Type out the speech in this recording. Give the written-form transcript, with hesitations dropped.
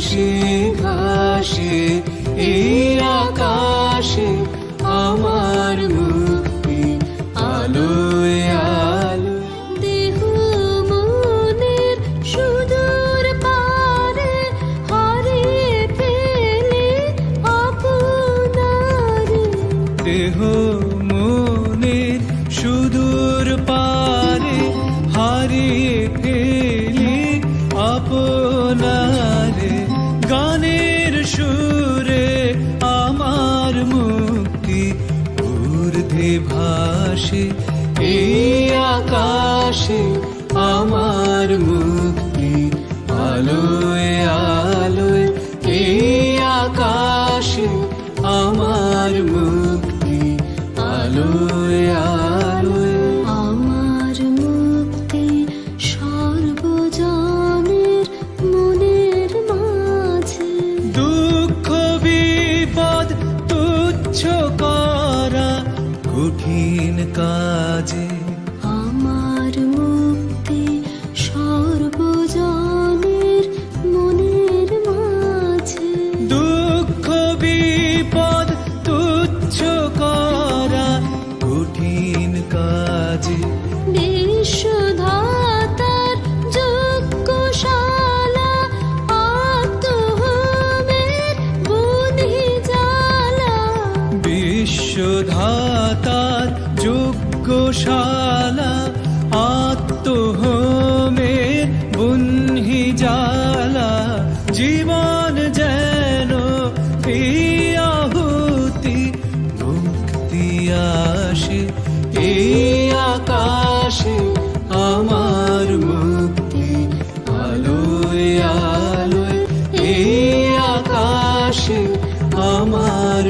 ঘাসে ঘাসে এই আকাশে আমার মুক্তি আলোয় আলো। দেহ মনের সুদূর পারে হারিয়ে ফেলে আপনারে। দেহ মনের সুদূর পারে হারিয়ে ফেলি আপনারে। গানের সুরে আমার মুক্তি ঊর্ধ্বে ভাসে এই আকাশে আমার মুক্তি আলোয় আলোয়। এই আকাশে আমার মুক্তি আলোয় আলোয়। আমার মুক্তি সর্বজনের মনের মাঝে। দুঃখ বিপদ তুচ্ছ করা কঠিন কাজে। আমার মুক্তি সর্বজনের মনের মাঝে। দুঃখ বিপদ তুচ্ছ করা কঠিন কাজে। বিশ্বধাতার যজ্ঞশালা আত্মহোমের বুনি জ্বালা। বিশ্বধাতার যজ্ঞশালা আত্মহোমের বুনহি জ্বালা। জীবন যেন আহুতি মুক্তি আসে এই আকাশে আমার মুক্তি আলোয় আলোয়। এই আকাশে আমার